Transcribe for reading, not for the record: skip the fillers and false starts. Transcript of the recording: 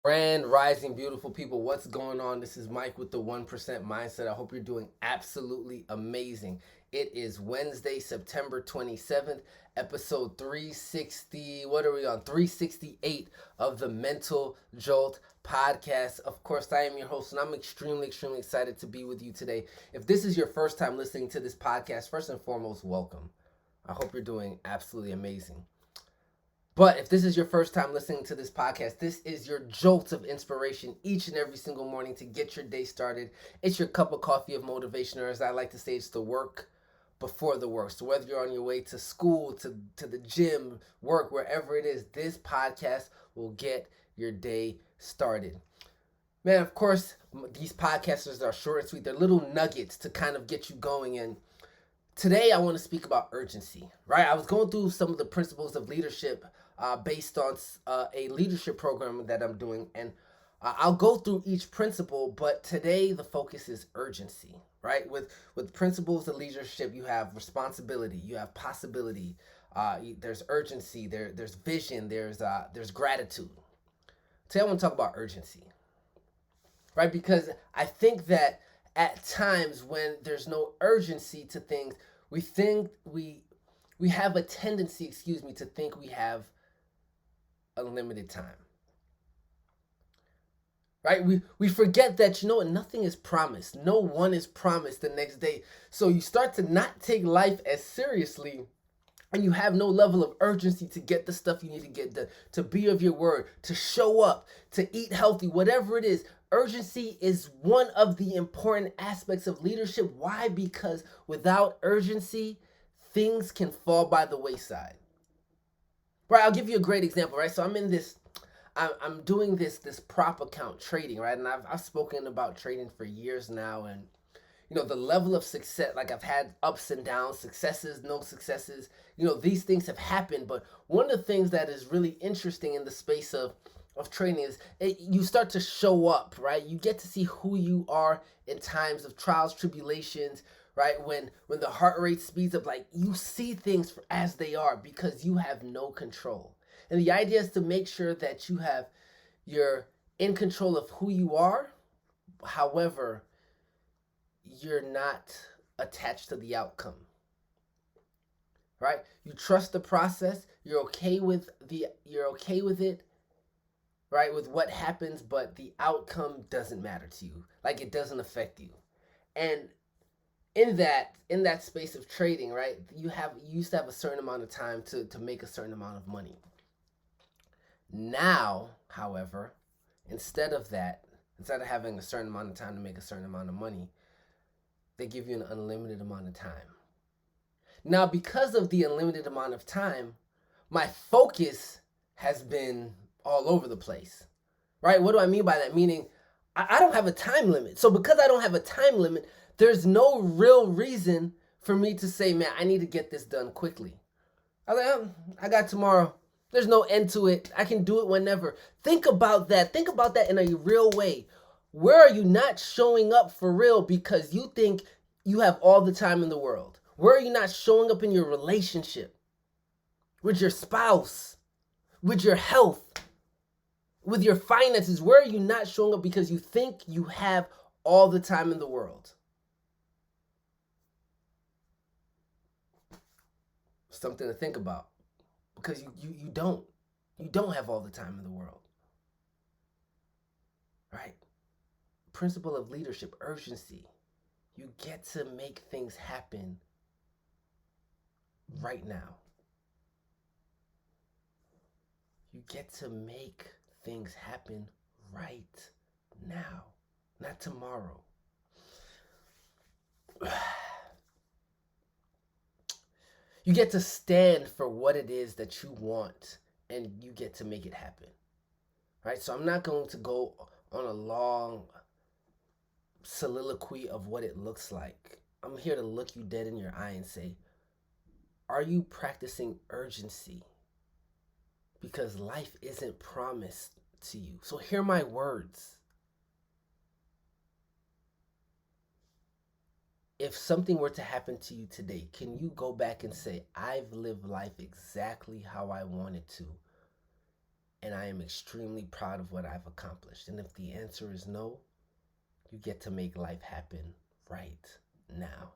Grand Rising, beautiful people. What's going on? This is Mike with the 1% Mindset. I hope you're doing absolutely amazing. It is Wednesday, September 27th, episode 360. What are we on? 368 of the Mental Jolt podcast. Of course, I am your host, and I'm extremely excited to be with you today. If this is your first time listening to this podcast, first and foremost, welcome. I hope you're doing absolutely amazing. But if this is your first time listening to this podcast, this is your jolt of inspiration each and every single morning to get your day started. It's your cup of coffee of motivation, or as I like to say, it's the work before the work. So whether you're on your way to school, to the gym, work, wherever it is, this podcast will get your day started. Man, of course, these podcasters are short and sweet. They're little nuggets to kind of get you going. And today I want to speak about urgency, right? I was going through some of the principles of leadership based on a leadership program that I'm doing, and I'll go through each principle, but today the focus is urgency, right? With principles of leadership, you have responsibility, you have possibility, there's urgency, there's vision, there's gratitude. Today I want to talk about urgency, right? Because I think that at times when there's no urgency to things, we think we have a tendency, to think we have unlimited time. Right? We forget that, nothing is promised. No one is promised the next day. So you start to not take life as seriously, and you have no level of urgency to get the stuff you need to get done, to be of your word, to show up, to eat healthy, whatever it is. Urgency is one of the important aspects of leadership. Why? Because without urgency, things can fall by the wayside. Right, I'll give you a great example, right? So I'm doing this prop account trading, right? And I've spoken about trading for years now, and the level of success, like I've had ups and downs, successes, no successes, these things have happened. But one of the things that is really interesting in the space of training is you start to show up, right? You get to see who you are in times of trials, tribulations, right? When the heart rate speeds up, like you see things as they are because you have no control. And the idea is to make sure that you're in control of who you are. However, you're not attached to the outcome, right? You trust the process. You're okay with it, right? With what happens, but the outcome doesn't matter to you. Like it doesn't affect you. And in that space of trading, right? You used to have a certain amount of time to make a certain amount of money. Now, however, instead of having a certain amount of time to make a certain amount of money, they give you an unlimited amount of time. Now, because of the unlimited amount of time, my focus has been all over the place, right? What do I mean by that? Meaning, I don't have a time limit. So because I don't have a time limit, there's no real reason for me to say, man, I need to get this done quickly. I was like, I got tomorrow. There's no end to it. I can do it whenever. Think about that. Think about that in a real way. Where are you not showing up for real because you think you have all the time in the world? Where are you not showing up in your relationship, with your spouse, with your health, with your finances? Where are you not showing up because you think you have all the time in the world? Something to think about, because you don't have all the time in the world, right? Principle of leadership, urgency. You get to make things happen right now. You get to make things happen right now, not tomorrow. You get to stand for what it is that you want, and you get to make it happen, right? So I'm not going to go on a long soliloquy of what it looks like. I'm here to look you dead in your eye and say, are you practicing urgency? Because life isn't promised to you. So hear my words. If something were to happen to you today, can you go back and say, I've lived life exactly how I wanted to, and I am extremely proud of what I've accomplished. And if the answer is no, you get to make life happen right now.